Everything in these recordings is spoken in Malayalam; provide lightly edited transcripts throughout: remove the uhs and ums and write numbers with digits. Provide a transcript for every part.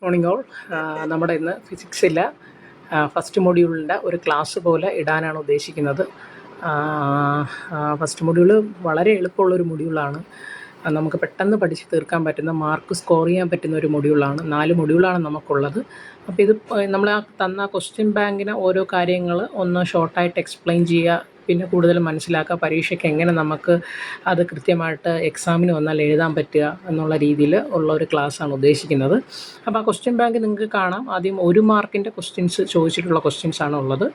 Morning all. നമ്മുടെ ഇന്ന് ഫിസിക്സിലെ ഫസ്റ്റ് മൊഡ്യൂളിൻ്റെ ഒരു ക്ലാസ് പോലെ ഇടാനാണ് ഉദ്ദേശിക്കുന്നത്. ഫസ്റ്റ് മൊഡ്യൂൾ വളരെ എളുപ്പമുള്ളൊരു മൊഡ്യൂളാണ്. നമുക്ക് പെട്ടെന്ന് പഠിച്ച് തീർക്കാൻ പറ്റുന്ന, മാർക്ക് സ്കോർ ചെയ്യാൻ പറ്റുന്ന ഒരു മൊഡ്യൂളാണ്. 4 മൊഡ്യൂളാണ് നമുക്കുള്ളത്. അപ്പോൾ ഇത് നമ്മൾ തന്ന ക്വസ്റ്റ്യൻ ബാങ്കിന് ഓരോ കാര്യങ്ങൾ ഒന്ന് ഷോർട്ടായിട്ട് എക്സ്പ്ലെയിൻ ചെയ്യുക, പിന്നെ കൂടുതൽ മനസ്സിലാക്കുക, പരീക്ഷയ്ക്ക് എങ്ങനെ നമുക്ക് അത് കൃത്യമായിട്ട് എക്സാമിന് വന്നാൽ എഴുതാൻ പറ്റുക എന്നുള്ള രീതിയിൽ ഉള്ള ഒരു ക്ലാസ്സാണ് ഉദ്ദേശിക്കുന്നത്. അപ്പോൾ ആ ക്വസ്റ്റ്യൻ ബാങ്ക് നിങ്ങൾക്ക് കാണാം. ആദ്യം 1 മാർക്കിൻ്റെ ക്വസ്റ്റ്യൻസ് ചോദിച്ചിട്ടുള്ള ക്വസ്റ്റ്യൻസാണ് ഉള്ളത്.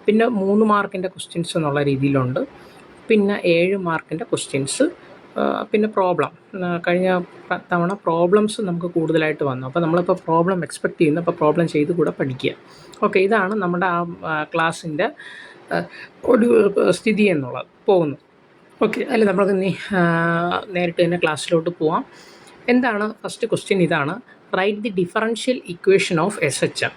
പിന്നെ 3 മാർക്കിൻ്റെ ക്വസ്റ്റ്യൻസ് എന്നുള്ള രീതിയിലുണ്ട്. പിന്നെ 7 മാർക്കിൻ്റെ ക്വസ്റ്റ്യൻസ്, പിന്നെ പ്രോബ്ലം. കഴിഞ്ഞ തവണ പ്രോബ്ലംസ് നമുക്ക് കൂടുതലായിട്ട് വന്നു. അപ്പോൾ നമ്മളിപ്പോൾ പ്രോബ്ലം എക്സ്പെക്റ്റ് ചെയ്യുന്നു. അപ്പോൾ പ്രോബ്ലം ചെയ്ത് കൂടെ പഠിക്കുക. ഓക്കെ, ഇതാണ് നമ്മുടെ ആ ക്ലാസ്സിൻ്റെ ഒരു സ്ഥിതി എന്നുള്ളത് പോകുന്നു. ഓക്കെ, അതിൽ നമുക്ക് നേരിട്ട് തന്നെ ക്ലാസ്സിലോട്ട് പോവാം. എന്താണ് ഫസ്റ്റ് ക്വസ്റ്റ്യൻ? ഇതാണ്: write the differential equation of SHM.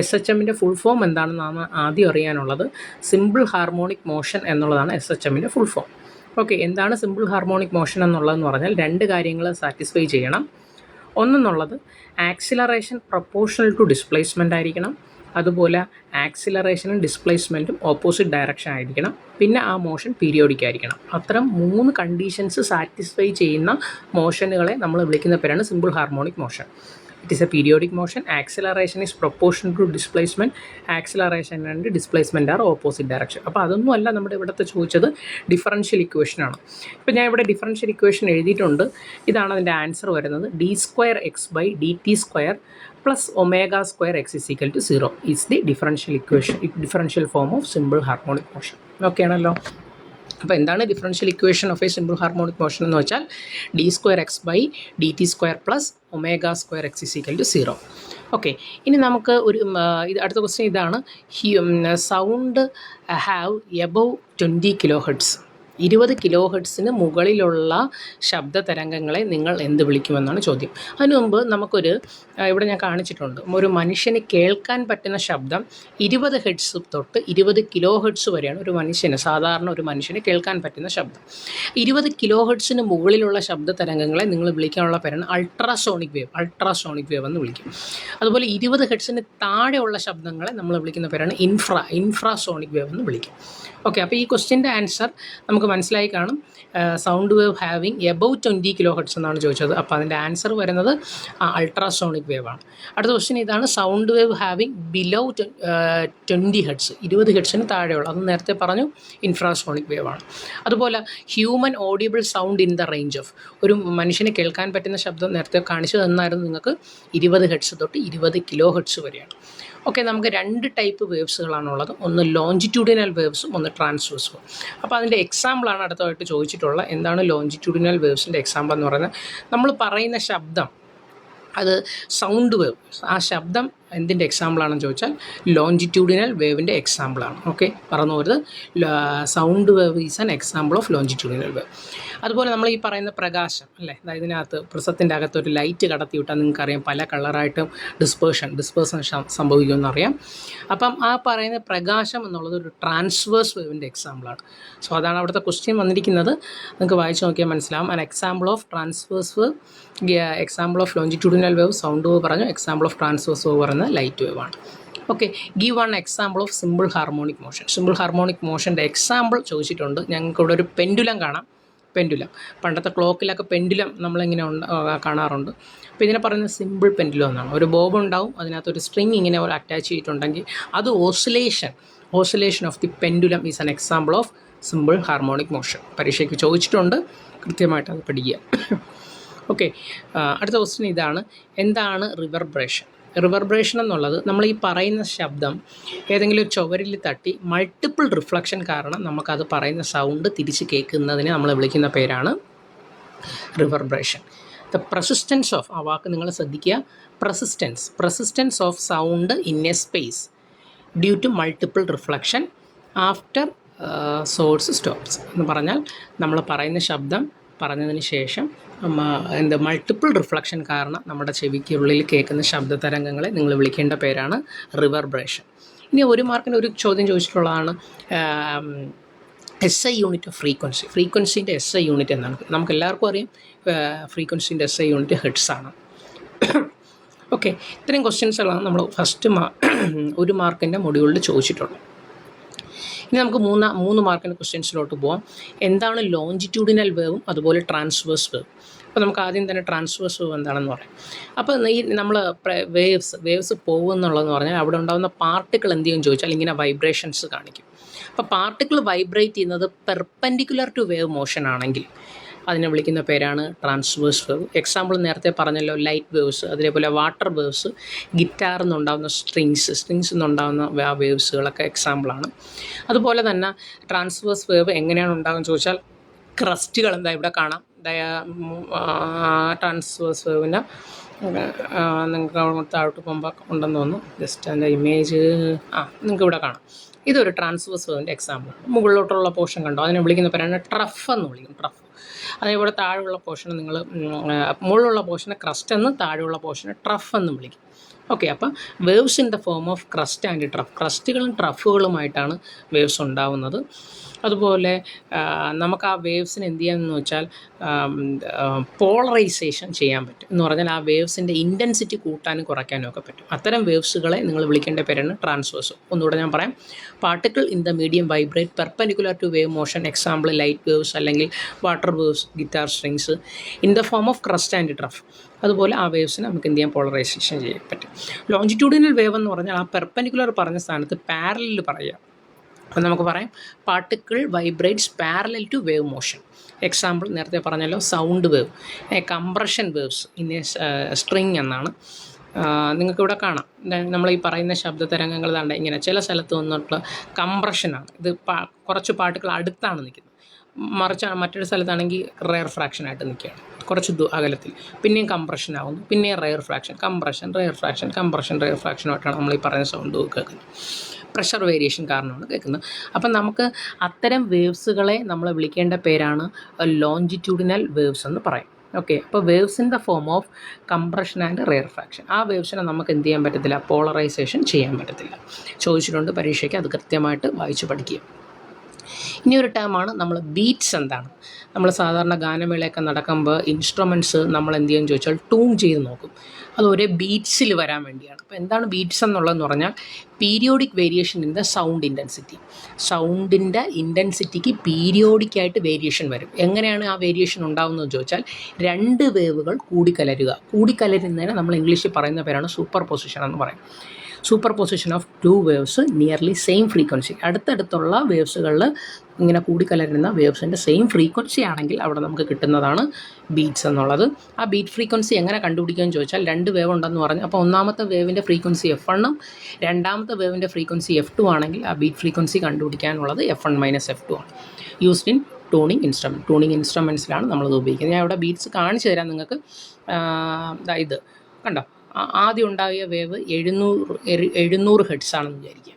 SHMൻ്റെ ഫുൾ ഫോം എന്താണെന്നാണ് ആദ്യം അറിയാനുള്ളത്. സിമ്പിൾ ഹാർമോണിക് മോഷൻ എന്നുള്ളതാണ് SHMൻ്റെ ഫുൾ ഫോം. ഓക്കെ, എന്താണ് സിമ്പിൾ ഹാർമോണിക് മോഷൻ എന്നുള്ളതെന്ന് പറഞ്ഞാൽ 2 കാര്യങ്ങൾ സാറ്റിസ്ഫൈ ചെയ്യണം. ഒന്നെന്നുള്ളത് ആക്സിലറേഷൻ പ്രൊപ്പോർഷണൽ ടു ഡിസ്പ്ലേസ്മെൻ്റ് ആയിരിക്കണം. അതുപോലെ ആക്സിലറേഷനും ഡിസ്പ്ലേസ്മെൻറ്റും ഓപ്പോസിറ്റ് ഡയറക്ഷൻ ആയിരിക്കണം. പിന്നെ ആ മോഷൻ പീരിയോഡിക് ആയിരിക്കണം. അത്തരം 3 കണ്ടീഷൻസ് സാറ്റിസ്ഫൈ ചെയ്യുന്ന മോഷനുകളെ നമ്മൾ വിളിക്കുന്ന പേരാണ് simple harmonic motion. It is a periodic motion. Acceleration is proportional to displacement. Acceleration and displacement are opposite direction. അപ്പോൾ അതൊന്നുമല്ല നമ്മുടെ ഇവിടുത്തെ ചോദിച്ചത്, ഡിഫറൻഷ്യൽ ഇക്വേഷനാണ്. ഇപ്പോൾ ഞാൻ ഇവിടെ ഡിഫറൻഷ്യൽ ഇക്വേഷൻ എഴുതിയിട്ടുണ്ട്. ഇതാണ് അതിൻ്റെ ആൻസർ വരുന്നത്: d²x/dt² plus ω² x is equal to 0 is the differential equation, differential form of simple harmonic motion. Okay ആണല്ലോ. അപ്പോൾ എന്താണ് differential equation of A simple harmonic motion എന്ന് വെച്ചാൽ d²x/dt² plus ω² x is equal to 0. Okay, ഇനി നമുക്ക് ഇത് അടുത്ത ക്വസ്റ്റ്യൻ ഇതാണ്: sound have above 20 kHz. 20 kHz മുകളിലുള്ള ശബ്ദ തരംഗങ്ങളെ നിങ്ങൾ എന്ത് വിളിക്കുമെന്നാണ് ചോദ്യം. അതിനു മുമ്പ് നമുക്കൊരു ഇവിടെ ഞാൻ കാണിച്ചിട്ടുണ്ട്, ഒരു മനുഷ്യന് കേൾക്കാൻ പറ്റുന്ന ശബ്ദം 20 Hz തൊട്ട് 20 kHz വരെയാണ് ഒരു മനുഷ്യന്, സാധാരണ ഒരു മനുഷ്യന് കേൾക്കാൻ പറ്റുന്ന ശബ്ദം. 20 kHz മുകളിലുള്ള ശബ്ദ തരംഗങ്ങളെ നിങ്ങൾ വിളിക്കാനുള്ള പേരാണ് അൾട്രാസോണിക് വേവ് എന്ന് വിളിക്കും. അതുപോലെ 20 Hz താഴെയുള്ള ശബ്ദങ്ങളെ നമ്മൾ വിളിക്കുന്ന പേരാണ് ഇൻഫ്രാസോണിക് വേവ് എന്ന് വിളിക്കും. ഓക്കെ, അപ്പോൾ ഈ ക്വസ്റ്റ്യൻ്റെ ആൻസർ നമുക്ക് മനസ്സിലായി കാണും. Sound wave having above 20 kHz എന്നാണ് ചോദിച്ചത്. അപ്പോൾ അതിൻ്റെ ആൻസർ വരുന്നത് അൾട്രാസോണിക് വേവ് ആണ്. അടുത്ത ക്വസ്റ്റ്യൻ ഇതാണ്: sound wave having below 20 Hz. 20 Hz താഴെയുള്ള, അത് നേരത്തെ പറഞ്ഞു, ഇൻഫ്രാസോണിക് വേവ് ആണ്. അതുപോലെ human audible sound in the range of, ഒരു മനുഷ്യന് കേൾക്കാൻ പറ്റുന്ന ശബ്ദം നേരത്തെ കാണിച്ചു തന്നായിരുന്നു നിങ്ങൾക്ക്, 20 Hz തൊട്ട് 20 kHz വരെയാണ്. ഓക്കെ, നമുക്ക് 2 ടൈപ്പ് വേവ്സുകളാണുള്ളത്. ഒന്ന് ലോഞ്ചിറ്റ്യൂഡിനൽ വേവ്സും ഒന്ന് ട്രാൻസ്വേഴ്സും. അപ്പോൾ അതിൻ്റെ എക്സാമ്പിളാണ് അടുത്തതായിട്ട് ചോദിച്ചിട്ടുള്ളത്. എന്താണ് ലോഞ്ചിറ്റ്യൂഡിനൽ വേവ്സിൻ്റെ എക്സാമ്പിൾ എന്ന് പറയുന്നത്? നമ്മൾ പറയുന്ന ശബ്ദം, അത് സൗണ്ട് വേവ്, ആ ശബ്ദം എന്തിൻ്റെ എക്സാമ്പിളാണെന്ന് ചോദിച്ചാൽ ലോഞ്ചിറ്റ്യൂഡിനൽ വേവിൻ്റെ എക്സാമ്പിളാണ്. ഓക്കെ, പറഞ്ഞു വരുന്നത് sound wave is an example of longitudinal wave. അതുപോലെ നമ്മൾ ഈ പറയുന്ന പ്രകാശം അല്ലേ, അതായത് ഇതിനകത്ത് പ്രിസത്തിൻ്റെ അകത്ത് ഒരു ലൈറ്റ് കടത്തി വിട്ടാൽ നിങ്ങൾക്കറിയാം പല കളറായിട്ടും ഡിസ്പേഴ്സൺ സംഭവിക്കുമെന്നറിയാം. അപ്പം ആ പറയുന്ന പ്രകാശം എന്നുള്ളത് ഒരു ട്രാൻസ്വേഴ്സ് വേവിൻ്റെ എക്സാമ്പിളാണ്. സോ അതാണ് അവിടുത്തെ ക്വസ്റ്റ്യൻ വന്നിരിക്കുന്നത്. നിങ്ങൾക്ക് വായിച്ച് നോക്കിയാൽ മനസ്സിലാവും. An example of transverse wave, example of longitudinal wave sound wave പറഞ്ഞു, എക്സാമ്പിൾ ഓഫ് ട്രാൻസ്വേഴ്സ് വേവ് പറയുന്നത് ലൈറ്റ് വേവ് ആണ്. Okay, give one example of simple harmonic motion. Simple harmonic മോഷൻ്റെ എക്സാമ്പിൾ ചോദിച്ചിട്ടുണ്ട്. ഞങ്ങൾക്കിവിടെ ഒരു പെൻഡുലം കാണാം. പെൻഡുലം, പണ്ടത്തെ ക്ലോക്കിലൊക്കെ പെൻഡുലം നമ്മളിങ്ങനെ കാണാറുണ്ട്. അപ്പോൾ ഇതിനെ പറയുന്നത് സിമ്പിൾ പെൻഡുലം എന്നാണ്. ഒരു ബോബ് ഉണ്ടാവും, അതിനകത്തൊരു സ്ട്രിങ് ഇങ്ങനെ പോലെ അറ്റാച്ച് ചെയ്തിട്ടുണ്ടെങ്കിൽ അത് oscillation of the pendulum is an example of simple harmonic motion. പരീക്ഷയ്ക്ക് ചോദിച്ചിട്ടുണ്ട്, കൃത്യമായിട്ട് അത് പഠിക്കുക. ഓക്കെ, അടുത്ത ക്വസ്റ്റ്യൻ ഇതാണ്: എന്താണ് റിവർബ്രേഷൻ? റിവർബ്രേഷൻ എന്നുള്ളത് നമ്മൾ ഈ പറയുന്ന ശബ്ദം ഏതെങ്കിലും ചുവരിൽ തട്ടി മൾട്ടിപ്പിൾ റിഫ്ലക്ഷൻ കാരണം നമുക്കത് പറയുന്ന സൗണ്ട് തിരിച്ച് കേൾക്കുന്നതിനെ നമ്മൾ വിളിക്കുന്ന പേരാണ് റിവർബ്രേഷൻ. ദ പെർസിസ്റ്റൻസ് ഓഫ്, ആ വാക്ക് നിങ്ങൾ ശ്രദ്ധിക്കുക, persistence of sound in a space due to multiple reflection after source stops എന്ന് പറഞ്ഞാൽ നമ്മൾ പറയുന്ന ശബ്ദം പറഞ്ഞതിന് ശേഷം മൾട്ടിപ്പിൾ റിഫ്ലക്ഷൻ കാരണം നമ്മുടെ ചെവിക്കുള്ളിൽ കേൾക്കുന്ന ശബ്ദ തരംഗങ്ങളെ നിങ്ങൾ വിളിക്കേണ്ട പേരാണ് റിവർബ്രേഷൻ. ഇനി 1 മാർക്കിന് ഒരു ചോദ്യം ചോദിച്ചിട്ടുള്ളതാണ്: SI യൂണിറ്റ് ഓഫ് ഫ്രീക്വൻസി. ഫ്രീക്വൻസിൻ്റെ SI യൂണിറ്റ് എന്നാണ്. നമുക്ക് എല്ലാവർക്കും അറിയാം ഫ്രീക്വൻസിൻ്റെ SI യൂണിറ്റ് ഹെർട്സ് ആണ്. ഓക്കെ, ഇത്രയും ക്വസ്റ്റ്യൻസുകളാണ് നമ്മൾ ഫസ്റ്റ് 1 മാർക്കിൻ്റെ മൊഡ്യൂളിൽ ചോദിച്ചിട്ടുള്ളത്. ഇനി നമുക്ക് 3 മാർക്കിൻ്റെ ക്വസ്റ്റ്യൻസിലോട്ട് പോകാം. എന്താണ് ലോഞ്ചിറ്റ്യൂഡിനൽ വേവും അതുപോലെ ട്രാൻസ്വേഴ്സ് വേവ്? അപ്പോൾ നമുക്ക് ആദ്യം തന്നെ ട്രാൻസ്വേഴ്സ് വേവ് എന്താണെന്ന് പറയാം. അപ്പോൾ ഈ നമ്മൾ വേവ്സ് പോകുമെന്നുള്ളതെന്ന് പറഞ്ഞാൽ അവിടെ ഉണ്ടാകുന്ന പാർട്ടിക്കിൾ എന്ത് ചെയ്യുമെന്ന് ചോദിച്ചാൽ ഇങ്ങനെ വൈബ്രേഷൻസ് കാണിക്കും. അപ്പോൾ പാർട്ടിക്കിൾ വൈബ്രേറ്റ് ചെയ്യുന്നത് പെർപെൻഡിക്കുലർ ടു വേവ് മോഷൻ ആണെങ്കിൽ അതിനെ വിളിക്കുന്ന പേരാണ് ട്രാൻസ്വേഴ്സ് വേവ്. എക്സാമ്പിൾ നേരത്തെ പറഞ്ഞല്ലോ, ലൈറ്റ് വേവ്സ്, അതേപോലെ വാട്ടർ വേവ്സ്, ഗിറ്റാറിൽ നിന്നുണ്ടാകുന്ന സ്ട്രിങ്സിൽ നിന്നുണ്ടാകുന്ന ആ വേവ്സുകളൊക്കെ എക്സാമ്പിളാണ്. അതുപോലെ തന്നെ ട്രാൻസ്വേഴ്സ് വേവ് എങ്ങനെയാണ് ഉണ്ടാകുന്നത് ചോദിച്ചാൽ ക്രസ്റ്റുകൾ എന്താ ഇവിടെ കാണാം. ട്രാൻസ്വേഴ്സ് വേവിന് നിങ്ങൾക്ക് താഴോട്ട് പോകുമ്പോൾ ഉണ്ടെന്ന് തോന്നുന്നു. ജസ്റ്റ് അതിൻ്റെ ഇമേജ് നിങ്ങൾക്ക് ഇവിടെ കാണാം. ഇതൊരു ട്രാൻസ്വേഴ്സ് വേവിൻ്റെ എക്സാമ്പിളാണ്. മുകളിലോട്ടുള്ള പോർഷൻ കണ്ടോ, അതിനെ വിളിക്കുന്ന പേരാണ് ട്രഫ് എന്ന് വിളിക്കും. ട്രഫ്. അതേപോലെ താഴെയുള്ള പോർഷന് നിങ്ങൾ മുകളിലുള്ള പോർഷനെ ക്രസ്റ്റ് എന്ന്, താഴെയുള്ള പോർഷനെ ട്രഫ് എന്ന് വിളിക്കും. ഓക്കെ, അപ്പം waves in the form of crest and trough. ക്രസ്റ്റുകളും ട്രഫുകളുമായിട്ടാണ് വേവ്സ് ഉണ്ടാവുന്നത്. അതുപോലെ നമുക്ക് ആ വേവ്സിന് എന്ത് ചെയ്യാമെന്ന് വെച്ചാൽ പോളറൈസേഷൻ ചെയ്യാൻ പറ്റും. എന്ന് പറഞ്ഞാൽ ആ വേവ്സിൻ്റെ ഇൻറ്റൻസിറ്റി കൂട്ടാനും കുറയ്ക്കാനും ഒക്കെ പറ്റും. അത്തരം വേവ്സുകളെ നിങ്ങൾ വിളിക്കേണ്ട പേരാണ് ട്രാൻസ്വേഴ്സ്. ഒന്നുകൂടെ ഞാൻ പറയാം. Particle in the medium vibrate perpendicular to wave motion. Example light waves അല്ലെങ്കിൽ water waves, guitar strings in the form of crest and trough. അതുപോലെ ആ വേവ്സിനെ നമുക്ക് എന്ത് ചെയ്യാം, പോളറൈസേഷൻ ചെയ്യാൻ പറ്റും. ലോഞ്ചിറ്റ്യൂഡിനൽ വേവ് എന്ന് പറഞ്ഞാൽ ആ പെർപെൻഡിക്കുലർ പറഞ്ഞ സ്ഥാനത്ത് പാരലൽ പറയുക. അപ്പം നമുക്ക് പറയാം particle vibrates parallel to wave motion. Example നേരത്തെ പറഞ്ഞല്ലോ, sound wave, compression waves in string എന്നാണ്. നിങ്ങൾക്കിവിടെ കാണാം, നമ്മൾ ഈ പറയുന്ന ശബ്ദ തരംഗങ്ങൾ താണ്ട ഇങ്ങനെ ചില സ്ഥലത്ത് വന്നിട്ടുള്ള കംപ്രഷനാണ്. ഇത് കുറച്ച് പാർട്ടിക്കിൾ അടുത്താണ് നിൽക്കുന്നത്. മറിച്ച് മറ്റൊരു സ്ഥലത്താണെങ്കിൽ റെയർ ഫ്രാക്ഷനായിട്ട് നിൽക്കുകയാണ്, കുറച്ച് അകലത്തിൽ. പിന്നെയും കംപ്രഷൻ ആവുന്നു, പിന്നെയും rarefaction, compression, rarefaction, compression, റെയർ ഫ്രാക്ഷനുമായിട്ടാണ് നമ്മൾ ഈ പറയുന്ന സൗണ്ട് കേൾക്കുന്നത്. പ്രഷർ വേരിയേഷൻ കാരണമാണ് കേൾക്കുന്നത്. അപ്പം നമുക്ക് അത്തരം വേവ്സുകളെ നമ്മൾ വിളിക്കേണ്ട പേരാണ് ലോഞ്ചിറ്റ്യൂഡിനൽ വേവ്സ് എന്ന് പറയും. ഓക്കെ, അപ്പോൾ waves in the form of compression and rare fraction. ആ വേവ്സിനെ നമുക്ക് എന്ത് ചെയ്യാൻ പറ്റത്തില്ല, പോളറൈസേഷൻ ചെയ്യാൻ പറ്റത്തില്ല. ചോദിച്ചിട്ടുണ്ട് പരീക്ഷയ്ക്ക്, അത് കൃത്യമായിട്ട് വായിച്ച് പഠിക്കുക. ഇനിയൊരു ടേമാണ് നമ്മൾ ബീറ്റ്സ്. എന്താണ്? നമ്മൾ സാധാരണ ഗാനമേളയൊക്കെ നടക്കുമ്പോൾ ഇൻസ്ട്രുമെൻറ്റ്സ് നമ്മൾ എന്ത് ചെയ്യുമെന്ന് ചോദിച്ചാൽ ട്യൂൺ ചെയ്ത് നോക്കും. അത് ഒരേ ബീറ്റ്സിൽ വരാൻ വേണ്ടിയാണ്. അപ്പോൾ എന്താണ് ബീറ്റ്സ് എന്നുള്ളതെന്ന് പറഞ്ഞാൽ periodic variation in the sound intensity. സൗണ്ടിൻ്റെ ഇൻറ്റൻസിറ്റിക്ക് പീരിയോഡിക്കായിട്ട് വേരിയേഷൻ വരും. എങ്ങനെയാണ് ആ വേരിയേഷൻ ഉണ്ടാകുന്നതെന്ന് ചോദിച്ചാൽ 2 വേവുകൾ കൂടിക്കലരുന്നതിന് നമ്മൾ ഇംഗ്ലീഷിൽ പറയുന്ന പേരാണ് സൂപ്പർ പൊസിഷൻ എന്ന് പറയും. Superposition of 2 waves nearly same frequency. അടുത്തടുത്തുള്ള വേവ്സുകളിൽ ഇങ്ങനെ കൂടിക്കലരുന്ന വേവ്സിൻ്റെ സെയിം ഫ്രീക്വൻസി ആണെങ്കിൽ അവിടെ നമുക്ക് കിട്ടുന്നതാണ് ബീറ്റ്സ് എന്നുള്ളത്. ആ ബീറ്റ് ഫ്രീക്വൻസി എങ്ങനെ കണ്ടുപിടിക്കുകയെന്ന് ചോദിച്ചാൽ 2 വേവ് ഉണ്ടെന്ന് പറഞ്ഞു. അപ്പോൾ ഒന്നാമത്തെ വേവിൻ്റെ ഫ്രീക്വൻസി F1 ഉം രണ്ടാമത്തെ വേവിൻ്റെ ഫ്രീക്വൻസി F2 ആണെങ്കിൽ ആ ബീറ്റ് ഫ്രീക്വൻസി കണ്ടുപിടിക്കാനുള്ളത് F1 - F2 ആണ്. യൂസ്ഡ് ഇൻ ട്യൂണിങ് ഇൻസ്ട്രുമെൻറ്റ്സിലാണ് നമ്മളത് ഉപയോഗിക്കുന്നത്. ഞാൻ ഇവിടെ ബീറ്റ്സ് കാണിച്ചു തരാം നിങ്ങൾക്ക്. ഇത് കണ്ടോ, ആദ്യം ഉണ്ടായ വേവ് 700 ഹെർട്സ് ആണെന്ന് വിചാരിക്കുക.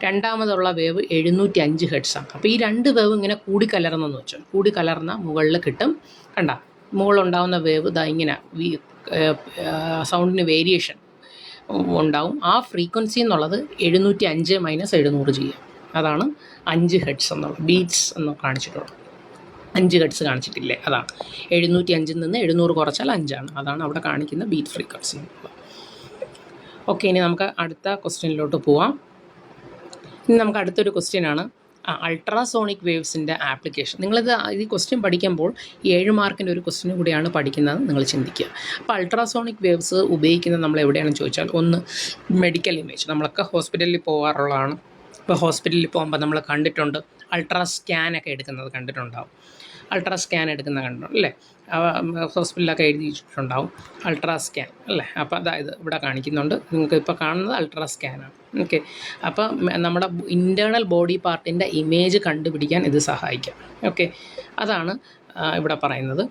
രണ്ടാമതുള്ള വേവ് 705 ഹെർട്സ് ആണ്. അപ്പോൾ ഈ 2 വേവ് ഇങ്ങനെ കൂടിക്കലർന്നെന്ന് വെച്ചാൽ കൂടിക്കലർന്ന മുകളിൽ കിട്ടും. കണ്ട, മുകളിലുണ്ടാകുന്ന വേവ് ഇങ്ങനെ സൗണ്ടിന് വേരിയേഷൻ ഉണ്ടാവും. ആ ഫ്രീക്വൻസി എന്നുള്ളത് 705 - 700 ചെയ്യാം. അതാണ് 5 ഹെർട്സ് എന്നുള്ളത്. ബീറ്റ്സ് എന്ന് കാണിച്ചിട്ടുള്ളത് 5 ഹെർട്സ് കാണിച്ചിട്ടില്ലേ, അതാണ്. 705 നിന്ന് 700 കുറച്ചാൽ 5 ആണ്. അതാണ് അവിടെ കാണിക്കുന്ന ബീറ്റ് ഫ്രീക്വൻസി. ഓക്കെ, ഇനി നമുക്ക് അടുത്ത ക്വസ്റ്റ്യനിലോട്ട് പോവാം. ഇനി നമുക്ക് അടുത്തൊരു ക്വസ്റ്റ്യനാണ് അൾട്രാസോണിക് വേവ്സിൻ്റെ ആപ്ലിക്കേഷൻ. നിങ്ങളിത് ഈ ക്വസ്റ്റ്യൻ പഠിക്കുമ്പോൾ 7 മാർക്കിൻ്റെ ഒരു ക്വസ്റ്റ്യൻ കൂടിയാണ് പഠിക്കുന്നത് നിങ്ങൾ ചിന്തിക്കുക. അപ്പോൾ അൾട്രാസോണിക് വേവ്സ് ഉപയോഗിക്കുന്നത് നമ്മൾ എവിടെയാണെന്ന് ചോദിച്ചാൽ, ഒന്ന് മെഡിക്കൽ ഇമേജ്. നമ്മളൊക്കെ ഹോസ്പിറ്റലിൽ പോകാറുള്ളതാണ്. ഇപ്പോൾ ഹോസ്പിറ്റലിൽ പോകുമ്പോൾ നമ്മൾ കണ്ടിട്ടുണ്ട്, അൾട്രാ സ്കാനൊക്കെ എടുക്കുന്നത് കണ്ടിട്ടുണ്ടാവും. അൾട്രാ സ്കാൻ എടുക്കുന്ന കണ്ടിട്ടുണ്ട് അല്ലേ? ഹോസ്പിറ്റലിലൊക്കെ എഴുതിയിട്ടുണ്ടാവും അൾട്രാ സ്കാൻ അല്ലേ? അപ്പോൾ അതായത് ഇവിടെ കാണിക്കുന്നുണ്ട്. നിങ്ങൾക്ക് ഇപ്പോൾ കാണുന്നത് അൾട്രാ സ്കാനാണ്. ഓക്കെ, അപ്പോൾ നമ്മുടെ ഇൻറ്റേർണൽ ബോഡി പാർട്ടിൻ്റെ ഇമേജ് കണ്ടുപിടിക്കാൻ ഇത് സഹായിക്കാം. ഓക്കെ, അതാണ് ഇവിടെ പറയുന്നത്.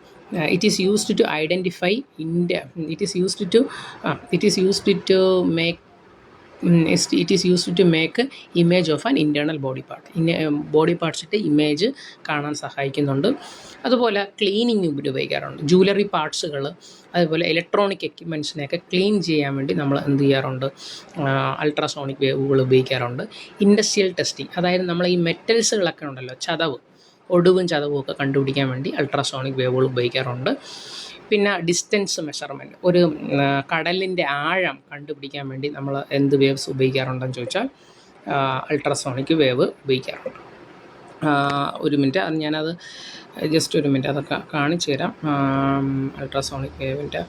It is used to identify it is used to make image of an internal body part. Body പാർട്സിൻ്റെ ഇമേജ് കാണാൻ സഹായിക്കുന്നുണ്ട്. അതുപോലെ ക്ലീനിങ് ഉപയോഗിക്കാറുണ്ട്. ജൂവലറി പാർട്സുകൾ, അതുപോലെ ഇലക്ട്രോണിക് എക്യുപ്മെൻറ്റ്സിനെയൊക്കെ ക്ലീൻ ചെയ്യാൻ വേണ്ടി നമ്മൾ എന്ത് ചെയ്യാറുണ്ട്, അൾട്രാസോണിക് വേവുകൾ ഉപയോഗിക്കാറുണ്ട്. ഇൻഡസ്ട്രിയൽ ടെസ്റ്റിംഗ്, അതായത് നമ്മൾ ഈ മെറ്റൽസുകളൊക്കെ ഉണ്ടല്ലോ, ഒടുവും ചതവും ഒക്കെ കണ്ടുപിടിക്കാൻ വേണ്ടി അൾട്രാസോണിക് വേവുകൾ ഉപയോഗിക്കാറുണ്ട്. പിന്നെ ഡിസ്റ്റൻസ് മെഷർമെൻറ്റ്, ഒരു കടലിൻ്റെ ആഴം കണ്ടുപിടിക്കാൻ വേണ്ടി നമ്മൾ എന്ത് വേവ്സ് ഉപയോഗിക്കാറുണ്ടെന്ന് ചോദിച്ചാൽ അൾട്രാസോണിക് വേവ് ഉപയോഗിക്കാറുണ്ട്. ഒരു മിനിറ്റ്, അത് ഞാനത് ജസ്റ്റ് ഒരു മിനിറ്റ് അതൊക്കെ കാണിച്ചു തരാം. അൾട്രാസോണിക് വേവിൻ്റെ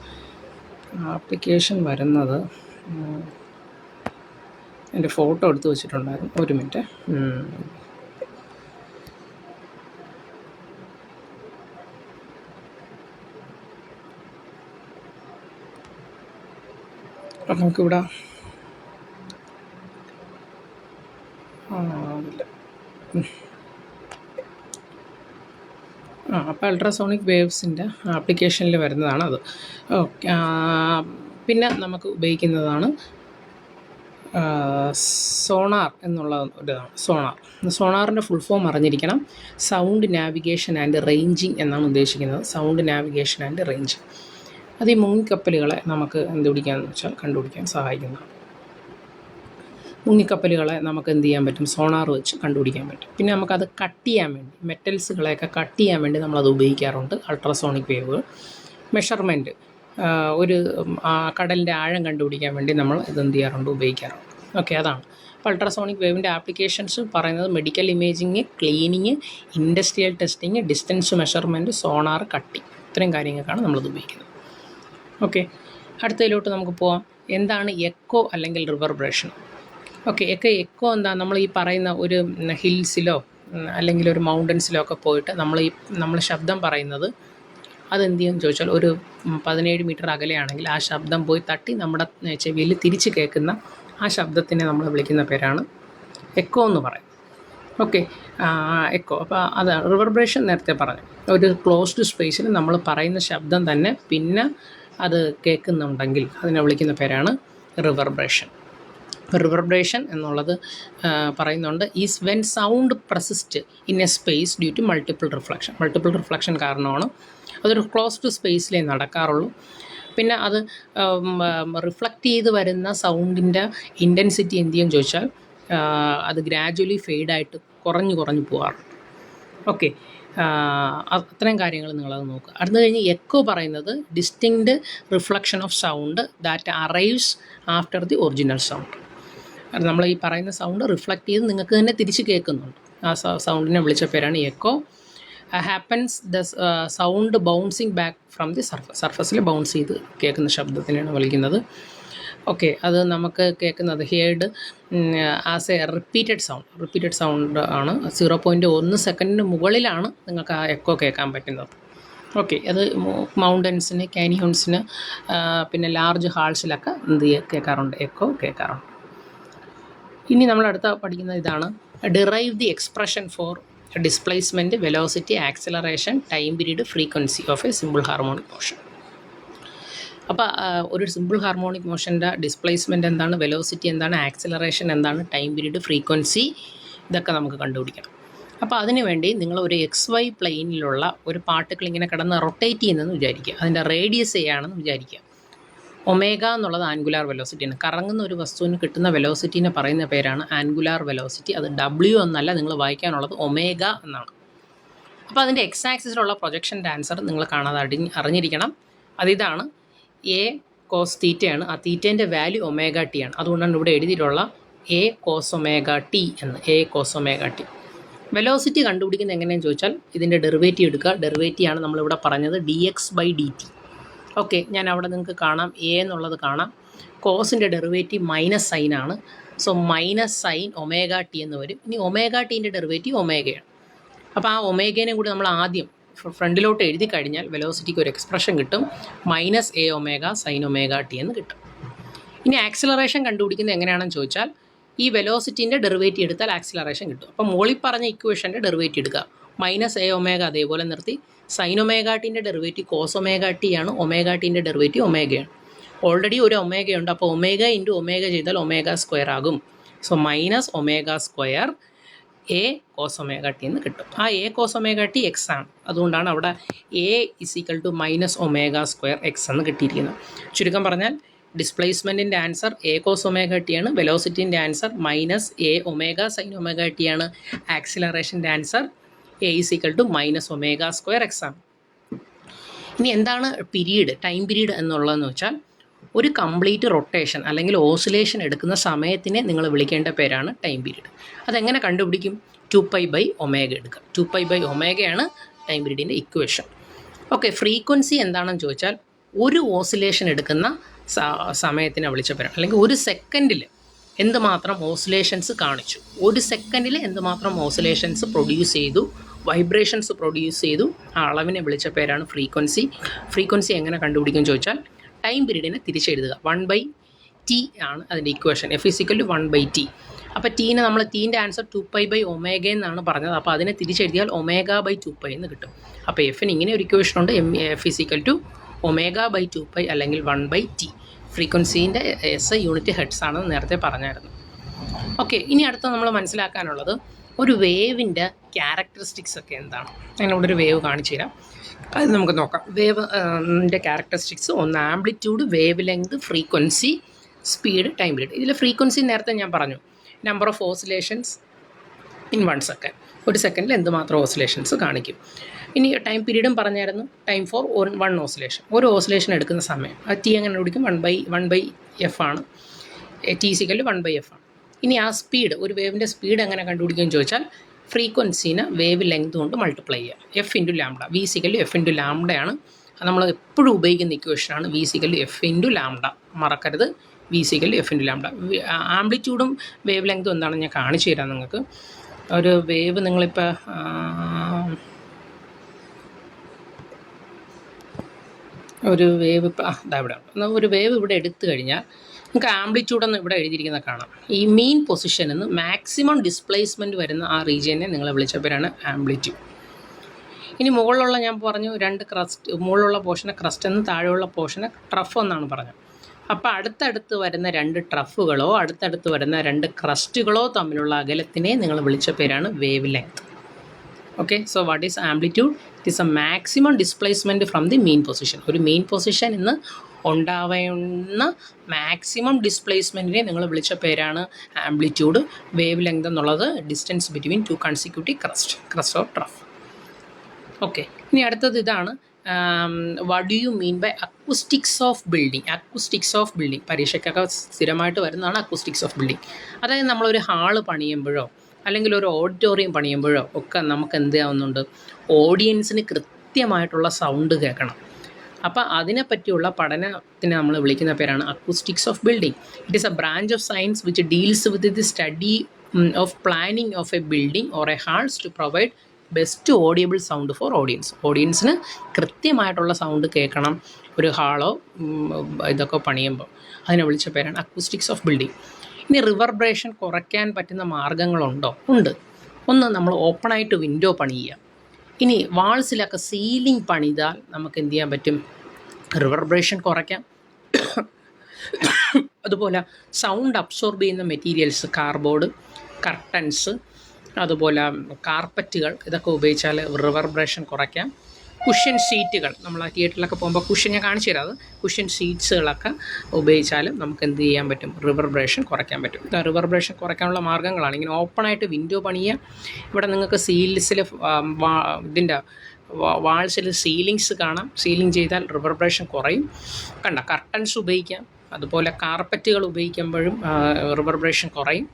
ആപ്ലിക്കേഷൻ വരുന്നത് എൻ്റെ ഫോട്ടോ എടുത്ത് വെച്ചിട്ടുണ്ടായിരുന്നു. ഒരു മിനിറ്റ്. നമുക്കിവിടെ അപ്പോൾ അൾട്രാസോണിക് വേവ്സിൻ്റെ ആപ്ലിക്കേഷനിൽ വരുന്നതാണ് അത്. ഓക്കെ. പിന്നെ നമുക്ക് ഉപയോഗിക്കുന്നതാണ് സോണാർ എന്നുള്ള ഒരിതാണ്. സോണാറിൻ്റെ ഫുൾ ഫോം അറിഞ്ഞിരിക്കണം. സൗണ്ട് നാവിഗേഷൻ ആൻഡ് റേഞ്ചിങ് എന്നാണ് ഉദ്ദേശിക്കുന്നത്. Sound navigation and ranging. അത് ഈ മുങ്ങിക്കപ്പലുകളെ നമുക്ക് കണ്ടുപിടിക്കാൻ സഹായിക്കുന്നതാണ്. മുങ്ങിക്കപ്പലുകളെ നമുക്ക് എന്ത് ചെയ്യാൻ പറ്റും? സോണാർ വെച്ച് കണ്ടുപിടിക്കാൻ പറ്റും. പിന്നെ നമുക്കത് കട്ട് ചെയ്യാൻ വേണ്ടി, മെറ്റൽസുകളെയൊക്കെ കട്ട് ചെയ്യാൻ വേണ്ടി നമ്മളത് ഉപയോഗിക്കാറുണ്ട്. അൾട്രാസോണിക് വേവ് മെഷർമെൻറ്റ്, ഒരു കടലിൻ്റെ ആഴം കണ്ടുപിടിക്കാൻ വേണ്ടി നമ്മൾ ഇതെന്ത് ചെയ്യാറുണ്ട്? ഉപയോഗിക്കാറുണ്ട്. ഓക്കെ, അതാണ്. അപ്പോൾ അൾട്രാസോണിക് വേവിൻ്റെ ആപ്ലിക്കേഷൻസ് പറയുന്നത് medical imaging, cleaning, industrial testing, distance measurement, sonar, cutting, ഇത്രയും കാര്യങ്ങൾക്കാണ് നമ്മളത് ഉപയോഗിക്കുന്നത്. ഓക്കെ, അടുത്തതിലോട്ട് നമുക്ക് പോവാം. എന്താണ് എക്കോ അല്ലെങ്കിൽ റിവർബ്രേഷൻ? ഓക്കെ, എക്കോ എന്താ? നമ്മൾ ഈ പറയുന്ന ഒരു ഹിൽസിലോ അല്ലെങ്കിൽ ഒരു മൗണ്ടൻസിലോ ഒക്കെ പോയിട്ട് നമ്മൾ ശബ്ദം പറയുന്നത് അതെന്ത് ചെയ്യുമെന്ന് ചോദിച്ചാൽ, ഒരു 17 മീറ്റർ അകലെയാണെങ്കിൽ ആ ശബ്ദം പോയി തട്ടി നമ്മുടെ ചെവിയിൽ തിരിച്ച് കേൾക്കുന്ന ആ ശബ്ദത്തിനെ നമ്മൾ വിളിക്കുന്ന പേരാണ് എക്കോ എന്ന് പറയും. Okay, echo. അപ്പോൾ അത് റിവർബ്രേഷൻ നേരത്തെ പറഞ്ഞു. ഒരു ക്ലോസ്ഡ് സ്പേസിൽ നമ്മൾ പറയുന്ന ശബ്ദം തന്നെ പിന്നെ അത് കേൾക്കുന്നുണ്ടെങ്കിൽ അതിനെ വിളിക്കുന്ന പേരാണ് റിവർബ്രേഷൻ. റിവർബ്രേഷൻ എന്നുള്ളത് പറയുന്നുണ്ട് is when sound persist in a space due to multiple reflection കാരണമാണ്. അതൊരു ക്ലോസ്ഡ് സ്പേസിലേ നടക്കാറുള്ളൂ. പിന്നെ അത് റിഫ്ലക്റ്റ് ചെയ്ത് വരുന്ന സൗണ്ടിൻ്റെ ഇൻറ്റൻസിറ്റി എന്ത് ചെയ്യും ചോദിച്ചാൽ അത് ഗ്രാജ്വലി ഫെയ്ഡായിട്ട് കുറഞ്ഞു പോകാറുണ്ട്. ഓക്കെ, അത്രയും കാര്യങ്ങൾ നിങ്ങളത് നോക്കുക. അടുത്ത് കഴിഞ്ഞ് എക്കോ പറയുന്നത് distinct reflection of sound that arrives after the original sound. അത് നമ്മൾ ഈ പറയുന്ന സൗണ്ട് റിഫ്ലക്റ്റ് ചെയ്ത് നിങ്ങൾക്ക് തന്നെ തിരിച്ച് കേൾക്കുന്നുണ്ട്. ആ സൗണ്ടിനെ വിളിച്ച പേരാണ് echo. Happens the sound bouncing back from the സർഫസിൽ ബൗൺസ് ചെയ്ത് കേൾക്കുന്ന ശബ്ദത്തിനാണ് വിളിക്കുന്നത്. ഓക്കെ, അത് നമുക്ക് കേൾക്കുന്നത് heard as a repeated sound ആണ്. 0.1 സെക്കൻഡിന് മുകളിലാണ് നിങ്ങൾക്ക് ആ എക്കോ കേൾക്കാൻ പറ്റുന്നത്. ഓക്കെ, അത് മൗണ്ടൻസിന്, കാനിയോൺസിന്, പിന്നെ ലാർജ് ഹാൾസിലൊക്കെ കേൾക്കാറുണ്ട്, എക്കോ കേൾക്കാറുണ്ട്. ഇനി നമ്മൾ അടുത്ത പഠിക്കുന്ന ഇതാണ് derive the expression for displacement, velocity, acceleration, time period, frequency of A simple harmonic motion. അപ്പോൾ ഒരു സിമ്പിൾ ഹാർമോണിക് മോഷൻ്റെ ഡിസ്പ്ലേസ്മെൻറ്റ് എന്താണ്, വെലോസിറ്റി എന്താണ്, ആക്സിലറേഷൻ എന്താണ്, ടൈം പീരീഡ്, ഫ്രീക്വൻസി, ഇതൊക്കെ നമുക്ക് കണ്ടുപിടിക്കണം. അപ്പോൾ അതിന് വേണ്ടി നിങ്ങൾ ഒരു XY പ്ലെയിനിലുള്ള ഒരു പാർട്ടിക്കിൾ ഇങ്ങനെ കിടന്ന് റൊട്ടേറ്റ് ചെയ്യുന്നതെന്ന് വിചാരിക്കുക. അതിൻ്റെ റേഡിയസ് ചെയ്യാണെന്ന് വിചാരിക്കുക. ഒമേഗ എന്നുള്ളത് ആൻഗുലാർ വെലോസിറ്റിയാണ്. കറങ്ങുന്ന ഒരു വസ്തുവിന് കിട്ടുന്ന വെലോസിറ്റീനെ പറയുന്ന പേരാണ് ആൻഗുലാർ വെലോസിറ്റി. അത് W എന്നല്ല, നിങ്ങൾ വായിക്കാനുള്ളത് ഒമേഗ എന്നാണ്. അപ്പോൾ അതിൻ്റെ എക്സ് ആക്സിസിലുള്ള പ്രൊജക്ഷൻ്റെ ആൻസർ നിങ്ങൾ കാണാതെ അറിഞ്ഞിരിക്കണം. അതിതാണ് A cos തീറ്റയാണ്. ആ തീറ്റേൻ്റെ വാല്യൂ ഒമേഗ ടി ആണ്. അതുകൊണ്ടാണ് ഇവിടെ എഴുതിയിട്ടുള്ള A cos ഒമേഗ ടി എന്ന്. A cos omega T. Velocity കണ്ടുപിടിക്കുന്നത് എങ്ങനെയാണെന്ന് ചോദിച്ചാൽ ഇതിൻ്റെ ഡെറിവേറ്റീവ് എടുക്കുക. ഡെറിവേറ്റീവ് ആണ് നമ്മളിവിടെ പറഞ്ഞത് dx/dt. ഓക്കെ, ഞാൻ അവിടെ നിങ്ങൾക്ക് കാണാം A എന്നുള്ളത് കാണാം. കോസിൻ്റെ ഡെറിവേറ്റീവ് മൈനസ് സൈൻ ആണ്. So minus sine omega T എന്ന് വരും. ഇനി ഒമേഗ ടീൻ്റെ ഡെറിവേറ്റീവ് ഒമേഗയാണ്. അപ്പോൾ ആ ഒമേഗേനെ കൂടി നമ്മൾ ആദ്യം ഫ്രണ്ടിലോട്ട് എഴുതി കഴിഞ്ഞാൽ വെലോസിറ്റിക്ക് ഒരു എക്സ്പ്രഷൻ കിട്ടും. -A omega sine omega T എന്ന് കിട്ടും. ഇനി ആക്സിലറേഷൻ കണ്ടുപിടിക്കുന്നത് എങ്ങനെയാണെന്ന് ചോദിച്ചാൽ ഈ വെലോസിറ്റീൻ്റെ ഡെറിവേറ്റീവ് എടുത്താൽ ആക്സിലറേഷൻ കിട്ടും. അപ്പോൾ മുകളിൽ പറഞ്ഞ ഇക്വേഷൻ്റെ ഡെറിവേറ്റീവ് എടുക്കുക. -A ഒമേഗ അതേപോലെ നിർത്തി. സൈൻ ഒമേഗ ടീൻ്റെ ഡെറിവേറ്റീവ് കോസ് ഒമേഗ ടി ആണ്. ഒമേഗ ടീൻ്റെ ഡെറിവേറ്റീവ് ഒമേഗയാണ്. ഓൾറെഡി ഒരു ഒമേഗയുണ്ട്. അപ്പോൾ ഒമേഗ ഇൻറ്റു ഒമേഗ ചെയ്താൽ ഒമേഗ സ്ക്വയർ ആകും. So minus omega square A cos omega T എന്ന് കിട്ടും. ആ A cos omega T X ആണ്. അതുകൊണ്ടാണ് അവിടെ A = -ഒമേഗ സ്ക്വയർ എക്സ് എന്ന് കിട്ടിയിരിക്കുന്നത്. ചുരുക്കം പറഞ്ഞാൽ ഡിസ്പ്ലേസ്മെൻറ്റിൻ്റെ answer A cos omega T ആണ്. വെലോസിറ്റിൻ്റെ answer -A omega sine omega T ആണ്. ആക്സിലറേഷൻ്റെ answer A = -omega square X ആണ്. ഇനി എന്താണ് പീരീഡ്, ടൈം പീരീഡ് എന്നുള്ളതെന്ന് വെച്ചാൽ ഒരു കംപ്ലീറ്റ് റൊട്ടേഷൻ അല്ലെങ്കിൽ ഓസിലേഷൻ എടുക്കുന്ന സമയത്തിനെ നിങ്ങൾ വിളിക്കേണ്ട പേരാണ് ടൈം പീരീഡ്. അതെങ്ങനെ കണ്ടുപിടിക്കും? 2π/ω എടുക്കുക. 2π/ω ടൈം പീരീഡിൻ്റെ ഇക്വേഷൻ. ഓക്കെ, ഫ്രീക്വൻസി എന്താണെന്ന് ചോദിച്ചാൽ ഒരു ഓസിലേഷൻ എടുക്കുന്ന സമയത്തിനെ വിളിച്ച പേരാണ്. അല്ലെങ്കിൽ ഒരു സെക്കൻഡിൽ എന്തുമാത്രം ഓസിലേഷൻസ് കാണിച്ചു, ഒരു സെക്കൻഡിൽ എന്തുമാത്രം ഓസിലേഷൻസ് പ്രൊഡ്യൂസ് ചെയ്തു, വൈബ്രേഷൻസ് പ്രൊഡ്യൂസ് ചെയ്തു, ആ അളവിനെ വിളിച്ച പേരാണ് ഫ്രീക്വൻസി. ഫ്രീക്വൻസി എങ്ങനെ കണ്ടുപിടിക്കും ചോദിച്ചാൽ ടൈം പീരീഡിനെ തിരിച്ചെഴുതുക. 1/t ആണ് അതിൻ്റെ ഇക്വേഷൻ. F = 1/t. അപ്പോൾ ടീനെ നമ്മൾ ടീൻ്റെ ആൻസർ 2π/ω എന്നാണ് പറഞ്ഞത്. അപ്പോൾ അതിനെ തിരിച്ചെഴുതിയാൽ ω/2π എന്ന് കിട്ടും. അപ്പോൾ എഫിന് ഇങ്ങനെ ഒരു ഇക്വേഷൻ ഉണ്ട്. F = ω/2π അല്ലെങ്കിൽ 1/t. ഫ്രീക്വൻസീൻ്റെ SI യൂണിറ്റ് ഹെർട്സ് ആണെന്ന് നേരത്തെ പറഞ്ഞായിരുന്നു. ഓക്കെ, ഇനി അടുത്ത നമ്മൾ മനസ്സിലാക്കാനുള്ളത് ഒരു വേവിൻ്റെ ക്യാരക്ടറിസ്റ്റിക്സ് ഒക്കെ എന്താണ്. ഞാനിവിടെ ഒരു വേവ് കാണിച്ചു തരാം, അത് നമുക്ക് നോക്കാം. വേവിൻ്റെ ക്യാരക്ടറിസ്റ്റിക്സ് ഒന്ന് amplitude, wave length, frequency, speed, time period. ഇതിൽ ഫ്രീക്വൻസി നേരത്തെ ഞാൻ പറഞ്ഞു, number of oscillations in 1 second. ഒരു സെക്കൻഡിൽ എന്തുമാത്രം ഓസിലേഷൻസ് കാണിക്കും. ഇനി ടൈം പീരീഡും പറഞ്ഞായിരുന്നു, ടൈം ഫോർ 1 ഓസിലേഷൻ. ഒരു ഓസിലേഷൻ എടുക്കുന്ന സമയം അത് ടി എങ്ങനെ പിടിക്കും? 1/f ആണ്. T = 1/f ആണ്. ഇനി ആ സ്പീഡ്, ഒരു വേവിൻ്റെ സ്പീഡ് എങ്ങനെ കണ്ടുപിടിക്കുമെന്ന് ചോദിച്ചാൽ ഫ്രീക്വൻസീനെ വേവ് ലെങ്ത് കൊണ്ട് മൾട്ടിപ്ലൈ ചെയ്യുക. F × λ. V = F × λ ആണ്. നമ്മൾ എപ്പോഴും ഉപയോഗിക്കുന്ന ഇക്വേഷനാണ്. V = F × λ. മറക്കരുത്, V = F × λ. ആംപ്ലിറ്റ്യൂഡും വേവ് ലെങ്തും എന്താണെന്ന് ഞാൻ കാണിച്ചു തരാം നിങ്ങൾക്ക്. ഒരു വേവ് നിങ്ങളിപ്പോൾ ഒരു വേവ് ഒരു വേവ് ഇവിടെ എടുത്തു കഴിഞ്ഞാൽ നിങ്ങൾക്ക് ആംപ്ലിറ്റ്യൂഡെന്ന് ഇവിടെ എഴുതിയിരിക്കുന്നത് കാണാം. ഈ മീൻ പൊസിഷനിൽ നിന്ന് മാക്സിമം ഡിസ്പ്ലേസ്മെൻറ്റ് വരുന്ന ആ റീജിയനെ നിങ്ങൾ വിളിച്ച പേരാണ് ആംപ്ലിറ്റ്യൂഡ്. ഇനി മുകളിലുള്ള ഞാൻ പറഞ്ഞു 2 ക്രസ്റ്റ്, മുകളിലുള്ള പോർഷനെ ക്രസ്റ്റ് എന്നും താഴെയുള്ള പോർഷനെ ട്രഫ് എന്നാണ് പറഞ്ഞത്. അപ്പോൾ അടുത്തടുത്ത് വരുന്ന 2 ട്രഫുകളോ അടുത്തടുത്ത് വരുന്ന 2 ക്രസ്റ്റുകളോ തമ്മിലുള്ള അകലത്തിനെ നിങ്ങൾ വിളിച്ച പേരാണ് wavelength. Okay, so what is amplitude? It is a maximum displacement from the main position. ഒരു മെയിൻ പൊസിഷൻ ഇന്ന് ഉണ്ടാവുന്ന മാക്സിമം ഡിസ്പ്ലേസ്മെൻറ്റിനെ നിങ്ങൾ വിളിച്ച പേരാണ് ആംപ്ലിറ്റ്യൂഡ്. വേവ് ലെങ്ത് എന്നുള്ളത് distance between 2 consecutive crest or trough. Okay, ഇനി അടുത്തത് ഇതാണ്. What do you mean by acoustics of building? Acoustics of building പരീക്ഷയ്ക്കൊക്കെ സ്ഥിരമായിട്ട് വരുന്നതാണ് അക്കൂസ്റ്റിക്സ് ഓഫ് ബിൽഡിംഗ്. അതായത് നമ്മളൊരു ഹാള് പണിയുമ്പോഴോ അല്ലെങ്കിൽ ഒരു ഓഡിറ്റോറിയം പണിയുമ്പോഴോ ഒക്കെ നമുക്ക് എന്ത് ആവുന്നുണ്ട്, ഓഡിയൻസിന് കൃത്യമായിട്ടുള്ള സൗണ്ട് കേൾക്കണം. അപ്പോൾ അതിനെപ്പറ്റിയുള്ള പഠനത്തിന് നമ്മൾ വിളിക്കുന്ന പേരാണ് acoustics of building. It is a branch of science which deals with the study of planning of a building or a halls to provide best audible sound for audience. ഓഡിയൻസിന് കൃത്യമായിട്ടുള്ള സൗണ്ട് കേൾക്കണം ഒരു ഹാളോ ഇതൊക്കെ പണിയുമ്പോൾ. അതിനെ വിളിച്ച പേരാണ് അക്കൂസ്റ്റിക്സ് ഓഫ് ബിൽഡിംഗ്. ഇനി റിവർബ്രേഷൻ കുറയ്ക്കാൻ പറ്റുന്ന മാർഗ്ഗങ്ങളുണ്ടോ? ഉണ്ട്. ഒന്ന്, നമ്മൾ ഓപ്പണായിട്ട് വിൻഡോ പണിയുക. ഇനി വാൾസിലൊക്കെ സീലിംഗ് പണിതാൽ നമുക്ക് എന്ത് ചെയ്യാൻ പറ്റും? റിവർബ്രേഷൻ കുറയ്ക്കാം. അതുപോലെ സൗണ്ട് അബ്സോർബ് ചെയ്യുന്ന മെറ്റീരിയൽസ്, കാർഡ്ബോർഡ്, കർട്ടൻസ്, അതുപോലെ കാർപ്പറ്റുകൾ, ഇതൊക്കെ ഉപയോഗിച്ചാൽ റിവർബ്രേഷൻ കുറയ്ക്കാം. കുഷ്യൻ ഷീറ്റുകൾ, നമ്മൾ ആ തിയേറ്ററിലൊക്കെ പോകുമ്പോൾ കുഷ്യൻ ഞാൻ കാണിച്ചു തരാം, അത് കുഷ്യൻ ഷീറ്റ്സുകളൊക്കെ ഉപയോഗിച്ചാലും നമുക്ക് എന്ത് ചെയ്യാൻ പറ്റും? റിവർബ്രേഷൻ കുറയ്ക്കാൻ പറ്റും. ഇത് റിവർബ്രേഷൻ കുറയ്ക്കാനുള്ള മാർഗ്ഗങ്ങളാണ്. ഇങ്ങനെ ഓപ്പണായിട്ട് വിൻഡോ പണിയുക. ഇവിടെ നിങ്ങൾക്ക് സീൽസിൽ ഇതിൻ്റെ വാൾസിൽ സീലിങ്സ് കാണാം. സീലിംഗ് ചെയ്താൽ റിവർബ്രേഷൻ കുറയും. കണ്ട, കർട്ടൻസ് ഉപയോഗിക്കാം. അതുപോലെ കാർപ്പറ്റുകൾ ഉപയോഗിക്കുമ്പോഴും റിവർബ്രേഷൻ കുറയും.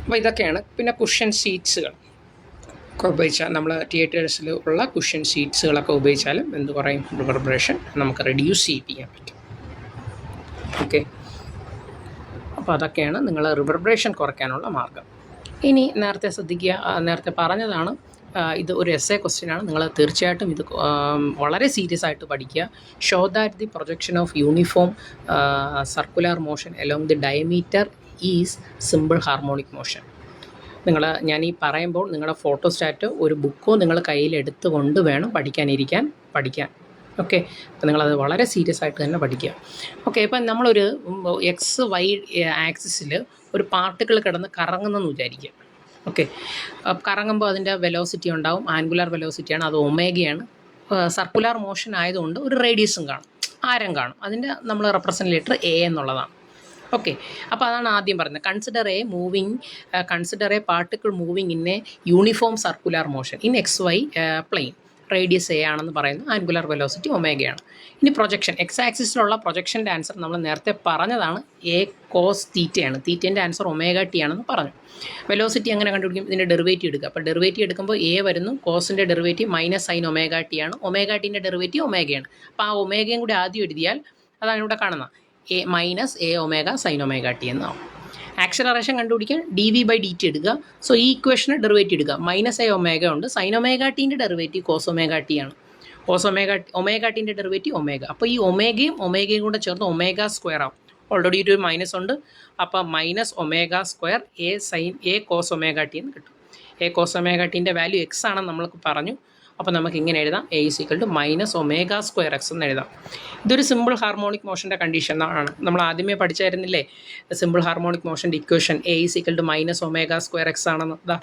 അപ്പോൾ ഇതൊക്കെയാണ്. പിന്നെ കുഷ്യൻ ഷീറ്റ്സുകൾ ഒക്കെ ഉപയോഗിച്ചാൽ, നമ്മൾ തിയേറ്റേഴ്സിൽ ഉള്ള കുഷ്യൻ ഷീറ്റ്സുകളൊക്കെ ഉപയോഗിച്ചാലും എന്ത് പറയും? റിവർബ്രേഷൻ നമുക്ക് റെഡ്യൂസ് ചെയ്യിപ്പിക്കാൻ പറ്റും. ഓക്കെ, അപ്പോൾ അതൊക്കെയാണ് നിങ്ങൾ റിവർബ്രേഷൻ കുറയ്ക്കാനുള്ള മാർഗ്ഗം. ഇനി നേരത്തെ ശ്രദ്ധിക്കുക, നേരത്തെ പറഞ്ഞതാണ്, ഇത് ഒരു എസ്സേ ക്വസ്റ്റ്യനാണ്. നിങ്ങൾ തീർച്ചയായിട്ടും ഇത് വളരെ സീരിയസ് ആയിട്ട് പഠിക്കുക. Show that the projection of uniform circular motion along the diameter is simple harmonic motion. ഞാൻ ഈ പറയുമ്പോൾ നിങ്ങളുടെ ഫോട്ടോസ്റ്റാറ്റോ ഒരു ബുക്കോ നിങ്ങൾ കയ്യിലെടുത്തുകൊണ്ട് വേണം പഠിക്കാൻ. ഓക്കെ, അപ്പോൾ നിങ്ങളത് വളരെ സീരിയസ് ആയിട്ട് തന്നെ പഠിക്കുക. ഓക്കെ, ഇപ്പം നമ്മളൊരു XY ആക്സിസിൽ ഒരു പാർട്ടിക്കിൾ കിടന്ന് കറങ്ങുന്നെന്ന് വിചാരിക്കുക. ഓക്കെ, കറങ്ങുമ്പോൾ അതിൻ്റെ വെലോസിറ്റി ഉണ്ടാവും. ആൻഗുലാർ വെലോസിറ്റിയാണ്, അത് ഒമേഗയാണ്. സർക്കുലാർ മോഷൻ ആയതുകൊണ്ട് ഒരു റേഡിയസും കാണും, ആരം കാണും. അതിൻ്റെ നമ്മൾ റെപ്രസെൻറ്റേറ്റർ A എന്നുള്ളതാണ്. ഓക്കെ, അപ്പോൾ അതാണ് ആദ്യം പറഞ്ഞത്. Consider a particle moving in a uniform circular motion in XY plane. Radius A ആണെന്ന് പറയുന്നു, ആംഗുലർ വെലോസിറ്റി ഒമേഗയാണ്. ഇനി പ്രൊജക്ഷൻ, എക്സ് ആക്സിസിലുള്ള പ്രൊജക്ഷൻ്റെ ആൻസർ നമ്മൾ നേരത്തെ പറഞ്ഞതാണ് എ കോസ് തീറ്റയാണ്. തീറ്റേൻ്റെ ആൻസർ ഒമേഗ ടി ആണെന്ന് പറഞ്ഞു. വെലോസിറ്റി അങ്ങനെ കണ്ടുപിടിക്കും, ഇതിൻ്റെ ഡെറിവേറ്റീവ് എടുക്കുക. അപ്പോൾ ഡെറിവേറ്റീവ് എടുക്കുമ്പോൾ എ വരുന്നു, കോസിൻ്റെ derivative minus sine omega T ആണ്, ഒമേഗ ടീൻ്റെ ഡെറിവേറ്റീവ് ഒമേഗയാണ്. അപ്പോൾ ആ ഒമേഗയും കൂടി ആദ്യം എഴുതിയാൽ അതാണ് ഇവിടെ കാണുന്നത്, A minus A omega sine omega T എന്നാവും. ആക്സലറേഷൻ കണ്ടുപിടിക്കാൻ D V by D T എടുക്കുക. സോ ഈ ഇക്വേഷന് ഡെറിവേറ്റീവ് എടുക്കുക. മൈനസ് എ ഒമേഗ ഉണ്ട്, സൈൻ ഒമേഗ ടീൻ്റെ ഡെറിവേറ്റീവ് കോസ് ഒമേഗ ടി ആണ്. കോസ് ഒമേഗ ടീൻ്റെ ഡെറിവേറ്റീവ് ഒമേഗ. അപ്പോൾ ഈ ഒമേഗയും കൂടെ ചേർന്ന് ഒമേഗ സ്ക്വയർ ആവും. ഓൾറെഡി ഒരു മൈനസ് ഉണ്ട്, അപ്പോൾ minus omega square A cos omega T എന്ന് കിട്ടും. എ കോസ് ഒമേഗ ടീൻ്റെ വാല്യൂ എക്സ് ആണെന്ന് നമ്മൾക്ക് പറഞ്ഞു. അപ്പോൾ നമുക്ക് ഇങ്ങനെ എഴുതാം, A is equal to minus omega square X എന്ന് എഴുതാം. ഇതൊരു സിമ്പിൾ ഹാർമോണിക് മോഷൻ്റെ കണ്ടീഷൻ ആണ്. നമ്മൾ ആദ്യമേ പഠിച്ചായിരുന്നില്ലേ സിമ്പിൾ ഹാർമോണിക് മോഷൻ്റെ equation, A is equal to minus omega square X ആണെന്ന്. ഇതാ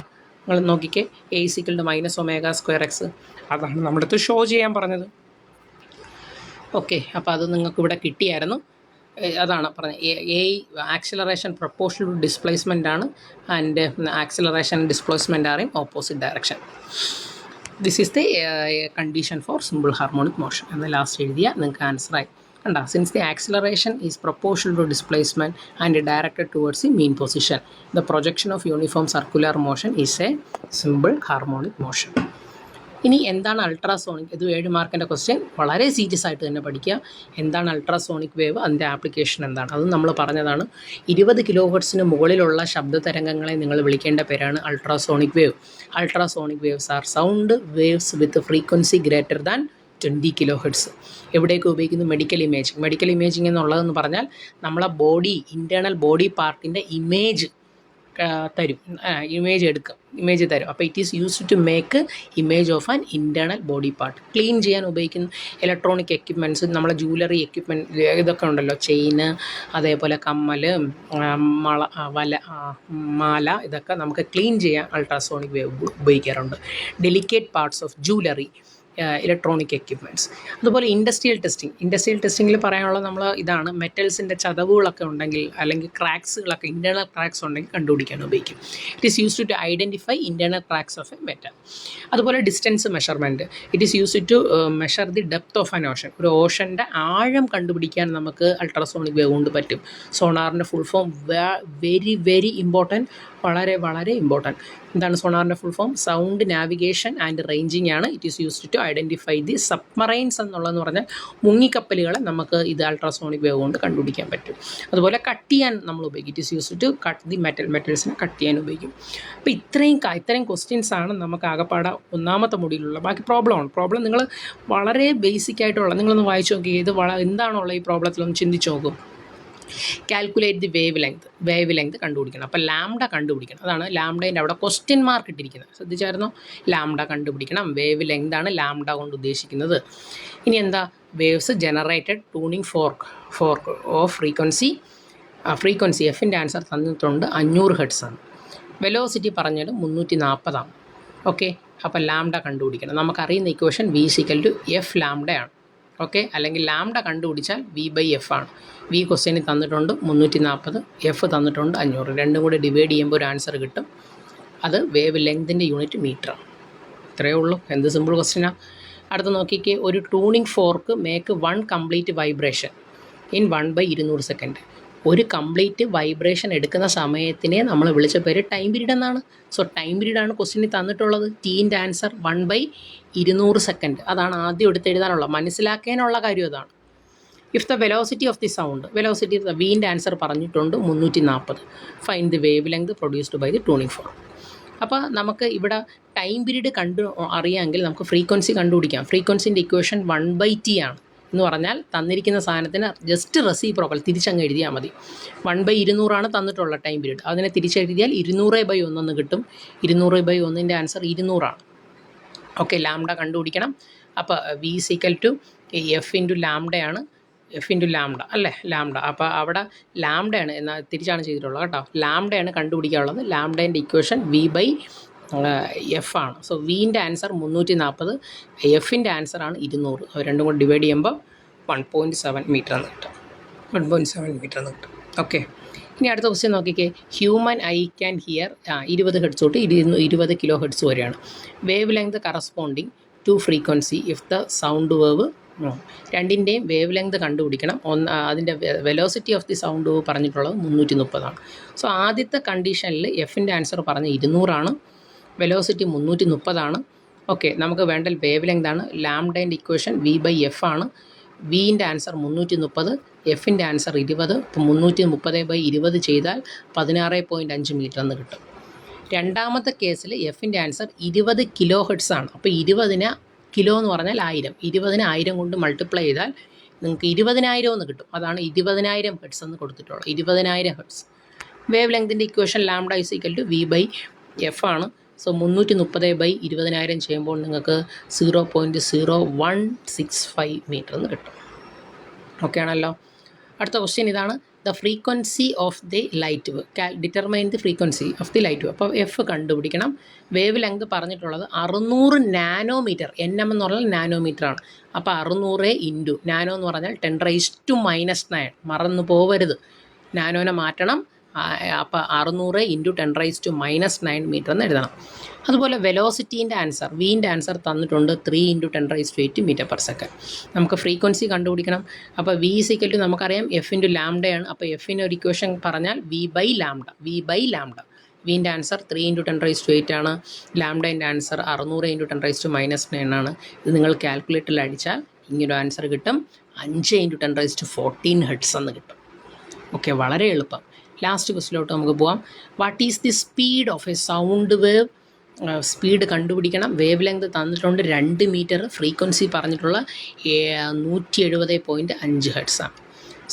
നിങ്ങൾ നോക്കിക്കേ, A is equal to minus omega square X. അതാണ് നമ്മുടെ അടുത്ത് ഷോ ചെയ്യാൻ പറഞ്ഞത്. ഓക്കെ, അപ്പോൾ അത് നിങ്ങൾക്ക് ഇവിടെ കിട്ടിയായിരുന്നു. അതാണ് പറഞ്ഞത്, A acceleration proportional to displacement ആണ്, and acceleration displacement are in opposite direction. This is the condition for simple harmonic motion എന്ന് ലാസ്റ്റ് എഴുതിയാൽ നിങ്ങൾക്ക് ആൻസറായി. കണ്ട, since the acceleration is proportional to displacement and directed towards the mean position, the projection of uniform circular motion is a simple harmonic motion. ഇനി എന്താണ് അൾട്രാസോണിക്? ഇത് 7 മാർക്കിൻ്റെ ക്വസ്റ്റ്യൻ, വളരെ സീരിയസ് ആയിട്ട് തന്നെ പഠിക്കുക. എന്താണ് അൾട്രാസോണിക് വേവ്, അതിൻ്റെ ആപ്ലിക്കേഷൻ എന്താണ്, അത് നമ്മൾ പറഞ്ഞതാണ്. 20 കിലോ ഹെർട്സിന് മുകളിലുള്ള ശബ്ദ തരംഗങ്ങളെ നിങ്ങൾ വിളിക്കേണ്ട പേരാണ് ultrasonic wave. Ultrasonic waves are sound waves with frequency greater than 20 kilo hertz. എവിടെയൊക്കെ ഉപയോഗിക്കുന്നു? Medical imaging. മെഡിക്കൽ ഇമേജിങ് എന്നുള്ളതെന്ന് പറഞ്ഞാൽ നമ്മളെ ബോഡി, ഇൻറ്റേർണൽ ബോഡി പാർട്ടിൻ്റെ ഇമേജ് തരും, ഇമേജ് തരും. അപ്പോൾ it is used to make image of an internal body part. Clean ചെയ്യാൻ ഉപയോഗിക്കുന്ന ഇലക്ട്രോണിക് എക്യുപ്മെൻറ്റ്സ്, നമ്മളെ ജൂവലറി എക്യുപ്മെൻറ്റ് ഇതൊക്കെ ഉണ്ടല്ലോ, ചെയിന്, അതേപോലെ കമ്മൽ, മാല, ഇതൊക്കെ നമുക്ക് ക്ലീൻ ചെയ്യാൻ അൾട്രാസോണിക് വേവ് ഉപയോഗിക്കാറുണ്ട്. Delicate parts of jewellery, electronic equipments. അതുപോലെ ഇൻഡസ്ട്രിയൽ ടെസ്റ്റിങ്ങിൽ പറയാനുള്ളത് നമ്മൾ ഇതാണ്, മെറ്റൽസിൻ്റെ ചതവുകളൊക്കെ ഉണ്ടെങ്കിൽ അല്ലെങ്കിൽ ക്രാക്സുകളൊക്കെ, ഇൻറ്റേർണൽ ക്രാക്സ് ഉണ്ടെങ്കിൽ കണ്ടുപിടിക്കാൻ ഉപയോഗിക്കും. It is used to identify internal cracks of a metal. അതുപോലെ distance measurement, it is used to measure the depth of an ocean. ഒരു ഓഷൻ്റെ ആഴം കണ്ടുപിടിക്കാൻ നമുക്ക് അൾട്രാസോണിക് വേവ് കൊണ്ട് പറ്റും. സോണാറിൻ്റെ full form very very important, വളരെ ഇമ്പോർട്ടൻറ്റ്. എന്താണ് സോണാറിൻ്റെ full form? Sound navigation and ranging ആണ്. It is used to identify the submarines എന്നുള്ളതെന്ന് പറഞ്ഞാൽ മുങ്ങിക്കപ്പലുകളെ നമുക്ക് ഇത് അൾട്രാസോണിക് വേവ് കൊണ്ട് കണ്ടുപിടിക്കാൻ പറ്റും. അതുപോലെ കട്ട് ചെയ്യാൻ നമ്മൾ ഉപയോഗിക്കും. It is used to cut the മെറ്റൽസിനെ കട്ട് ചെയ്യാൻ ഉപയോഗിക്കും. അപ്പോൾ ഇത്രയും ക്വസ്റ്റ്യൻസ് ആണ് നമുക്ക് ആകെപ്പാടെ ഒന്നാമത്തെ മൊഡ്യൂളിലുള്ള. ബാക്കി പ്രോബ്ലം നിങ്ങൾ വളരെ ബേസിക് ആയിട്ടുള്ള, നിങ്ങളൊന്ന് വായിച്ച് നോക്കി, ഇത് എന്താണുള്ള ഈ പ്രോബ്ലത്തിലൊന്ന് ചിന്തിച്ച് നോക്കും. കാൽക്കുലേറ്റ് ദി വേവ് ലെങ്ത് കണ്ടുപിടിക്കണം. അപ്പോൾ ലാംഡ കണ്ടുപിടിക്കണം. അതാണ് ലാംഡേൻ്റെ അവിടെ ക്വസ്റ്റ്യൻ മാർക്ക് ഇട്ടിരിക്കുന്നത്, ശ്രദ്ധിച്ചായിരുന്നോ? ലാംഡ കണ്ടുപിടിക്കണം. വേവ് ലെങ്താണ് ലാംഡ കൊണ്ട് ഉദ്ദേശിക്കുന്നത്. ഇനി എന്താ? Waves generated tuning fork of frequency എഫിൻ്റെ ആൻസർ തന്നിട്ടുണ്ട് 500 ഹെർട്സ് ആണ്. വെലോസിറ്റി പറഞ്ഞത് 340 ആണ്. ഓക്കെ, അപ്പോൾ ലാംഡ കണ്ടുപിടിക്കണം. നമുക്കറിയുന്ന ഇക്വേഷൻ V = F ലാംഡയാണ്. ഓക്കെ, അല്ലെങ്കിൽ ലാംഡ കണ്ടുപിടിച്ചാൽ V/F ആണ്. V ക്വസ്റ്റ്യനിൽ തന്നിട്ടുണ്ട് 340, F തന്നിട്ടുണ്ട് 500. രണ്ടും കൂടി ഡിവൈഡ് ചെയ്യുമ്പോൾ ഒരു ആൻസർ കിട്ടും. അത് വേവ് ലെങ്തിൻ്റെ യൂണിറ്റ് മീറ്ററാണ്. ഇത്രയേ ഉള്ളൂ. എന്ത് സിമ്പിൾ ക്വസ്റ്റ്യനാണ്. അടുത്ത് നോക്കിക്കേ, ഒരു tuning fork make 1 complete vibration in 1/200 second. ഒരു കംപ്ലീറ്റ് വൈബ്രേഷൻ എടുക്കുന്ന സമയത്തിനെ നമ്മൾ വിളിച്ച പേര് ടൈം പീരീഡ് എന്നാണ്. സോ ടൈം പീരീഡാണ് ക്വസ്റ്റ്യനിൽ തന്നിട്ടുള്ളത്. ടീൻ്റെ ആൻസർ 1/200 സെക്കൻഡ്. അതാണ് ആദ്യം എടുത്ത് എഴുതാനുള്ള, മനസ്സിലാക്കാനുള്ള കാര്യം അതാണ്. If the velocity of the sound, velocity വീൻ്റെ ആൻസർ പറഞ്ഞിട്ടുണ്ട് 340. Find the wavelength produced by the tuning fork. അപ്പോൾ നമുക്ക് ഇവിടെ ടൈം പീരീഡ് അറിയാമെങ്കിൽ നമുക്ക് ഫ്രീക്വൻസി കണ്ടുപിടിക്കാം. ഫ്രീക്വൻസിൻ്റെ ഇക്വേഷൻ 1/T ആണ്. എന്ന് പറഞ്ഞാൽ തന്നിരിക്കുന്ന സാധനത്തിന് ജസ്റ്റ് റെസിപ്രോക്കൽ തിരിച്ചങ്ങ് എഴുതിയാൽ മതി. 1/200 തന്നിട്ടുള്ള ടൈം പീരീഡ്. അതിനെ തിരിച്ചെഴുതിയാൽ 200/1 എന്ന് കിട്ടും. 200/1 ആൻസർ 200 ആണ്. ഓക്കെ, ലാംഡ കണ്ടുപിടിക്കണം. അപ്പോൾ V = F × ലാംഡയാണ്. F × ലാംഡ അല്ലേ, ലാംഡ. അപ്പോൾ അവിടെ ലാംഡയാണ് എന്നാൽ തിരിച്ചാണ് ചെയ്തിട്ടുള്ളത് കേട്ടോ. ലാംഡയാണ് കണ്ടുപിടിക്കാനുള്ളത്. ലാംഡേൻ്റെ ഇക്വേഷൻ V/F ആണ്. സോ വീൻ്റെ ആൻസർ 340, എഫിൻ്റെ ആൻസറാണ് 200. അത് രണ്ടും കൂടി ഡിവൈഡ് ചെയ്യുമ്പോൾ 1.7 മീറ്റർ എന്ന് കിട്ടും. 1.7 മീറ്റർ എന്ന് കിട്ടും. ഓക്കെ, ഇനി അടുത്ത ക്വസ്റ്റ്യൻ നോക്കിക്കേ. Human eye can hear 20 hertz തൊട്ട് 20 കിലോ ഹെർട്സ് വരെയാണ്. Wave length corresponding to frequency if the sound wave രണ്ടിൻ്റെയും വേവ് ലെങ്ത് കണ്ടുപിടിക്കണം. അതിൻ്റെ velocity of the sound wave പറഞ്ഞിട്ടുള്ളത് 330 സോ ആദ്യത്തെ കണ്ടീഷനിൽ എഫിൻ്റെ ആൻസർ പറഞ്ഞ് 200 വെലോസിറ്റി 330 ഓക്കെ. നമുക്ക് വേണ്ട വേവ് ലെങ്ത് ആണ്. ലാംഡേൻ്റെ ഇക്വേഷൻ V/F ആണ്. വിൻ്റെ ആൻസർ 330, എഫിൻ്റെ ആൻസർ 20. ഇപ്പോൾ 330/20 ചെയ്താൽ 16.5 മീറ്റർ എന്ന് കിട്ടും. രണ്ടാമത്തെ കേസിൽ എഫിൻ്റെ ആൻസർ 20 കിലോ ഹെർട്സ് ആണ്. അപ്പോൾ 20 കിലോ എന്ന് പറഞ്ഞാൽ 1000. 20 1000 കൊണ്ട് മൾട്ടിപ്ലൈ ചെയ്താൽ നിങ്ങൾക്ക് 20,000 എന്ന് കിട്ടും. അതാണ് 20,000 ഹെർട്സ് എന്ന് കൊടുത്തിട്ടുള്ളത്. 20,000 ഹെർട്സ്. വേവ് ലെങ്തിൻ്റെ ഇക്വേഷൻ ലാംഡ = V/F ആണ്. സോ 330/20,000 ചെയ്യുമ്പോൾ നിങ്ങൾക്ക് 0.0165 മീറ്റർ എന്ന് കിട്ടും. ഓക്കെ ആണല്ലോ. അടുത്ത ക്വസ്റ്റ്യൻ ഇതാണ്. The frequency of the light wave, determine the frequency of the light wave. അപ്പോൾ എഫ് കണ്ടുപിടിക്കണം. വേവ് ലെങ്ത് പറഞ്ഞിട്ടുള്ളത് 600 നാനോമീറ്റർ. NM എന്ന് പറഞ്ഞാൽ നാനോമീറ്റർ ആണ്. അപ്പോൾ 600 ഇൻറ്റു നാനോ എന്ന് പറഞ്ഞാൽ 10⁻⁹ മറന്നു പോവരുത്. നാനോനെ മാറ്റണം. അപ്പോൾ 600 ഇൻറ്റു 10⁻⁹ മീറ്റർ എന്ന് എഴുതണം. അതുപോലെ വെലോസിറ്റീൻ്റെ ആൻസർ, വിൻ്റെ ആൻസർ തന്നിട്ടുണ്ട് 3 × 10⁸ മീറ്റർ/സെക്കൻഡ്. നമുക്ക് ഫ്രീക്വൻസി കണ്ടുപിടിക്കണം. അപ്പോൾ V = നമുക്കറിയാം F × ലാംഡയാണ്. അപ്പോൾ എഫിന് ഒരു ഇക്വേഷൻ പറഞ്ഞാൽ V/ലാംഡ. വിൻ്റെ ആൻസർ 3 × 10⁸ ആണ്. ലാംഡേൻ്റെ ആൻസർ 600 × 10⁻⁹ ആണ്. ഇത് നിങ്ങൾ കാൽക്കുലേറ്ററിൽ അടിച്ചാൽ ഇങ്ങനൊരു ആൻസർ കിട്ടും. 5 × 10⁻14 ഹെർട്സ് എന്ന് കിട്ടും. ഓക്കെ, വളരെ എളുപ്പം. ലാസ്റ്റ് ക്വസ്റ്റിലോട്ട് നമുക്ക് പോകാം. What is the speed of A sound wave? Speed കണ്ടുപിടിക്കണം. വേവ് ലെങ്ത് തന്നിട്ടുണ്ട് 2 മീറ്റർ. ഫ്രീക്വൻസി പറഞ്ഞിട്ടുള്ള 170.5 ഹെർട്സ് ആണ്.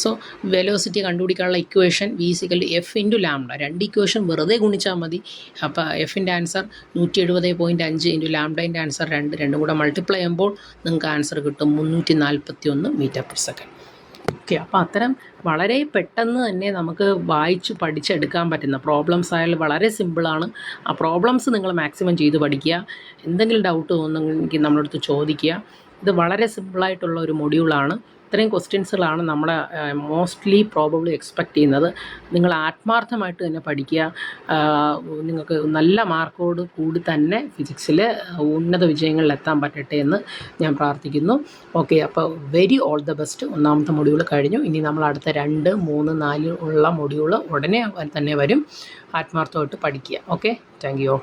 സോ വെലോസിറ്റി കണ്ടുപിടിക്കാനുള്ള equation V = F × lambda. 2 equation വെറുതെ ഗുണിച്ചാൽ മതി. അപ്പോൾ എഫിൻ്റെ ആൻസർ 170.5 × ലാംഡേൻ്റെ ആൻസർ 2. രണ്ടും കൂടെ മൾട്ടിപ്ലൈ ചെയ്യുമ്പോൾ നിങ്ങൾക്ക് ആൻസർ കിട്ടും 341 മീറ്റർ/സെക്കൻഡ്. ഓക്കെ, അപ്പോൾ അത്തരം വളരെ പെട്ടെന്ന് തന്നെ നമുക്ക് വായിച്ച് പഠിച്ചെടുക്കാൻ പറ്റുന്ന പ്രോബ്ലംസ് ആയാലും വളരെ സിമ്പിളാണ്. ആ പ്രോബ്ലംസ് നിങ്ങൾ മാക്സിമം ചെയ്ത് പഠിക്കുക. എന്തെങ്കിലും ഡൗട്ട് തോന്നുന്നെങ്കിൽ നമ്മളടുത്ത് ചോദിക്കുക. ഇത് വളരെ സിമ്പിളായിട്ടുള്ള ഒരു മൊഡ്യൂളാണ്. ഇത്രയും ക്വസ്റ്റ്യൻസുകളാണ് നമ്മൾ മോസ്റ്റ്ലി പ്രോബബ്ലി എക്സ്പെക്റ്റ് ചെയ്യുന്നത്. നിങ്ങൾ ആത്മാർത്ഥമായിട്ട് തന്നെ പഠിക്കുക. നിങ്ങൾക്ക് നല്ല മാർക്കോട് കൂടി തന്നെ ഫിസിക്സിൽ ഉന്നത വിജയങ്ങളിൽ എത്താൻ പറ്റട്ടെ എന്ന് ഞാൻ പ്രാർത്ഥിക്കുന്നു. ഓക്കെ, അപ്പോൾ വെരി ഓൾ ദ ബെസ്റ്റ്. ഒന്നാമത്തെ മൊഡ്യൂൾ കഴിഞ്ഞു. ഇനി നമ്മൾ അടുത്ത 2, 3, 4 ഉള്ള മൊഡ്യൂൾ ഉടനെ തന്നെ വരും. ആത്മാർത്ഥമായിട്ട് പഠിക്കുക. Okay, thank you.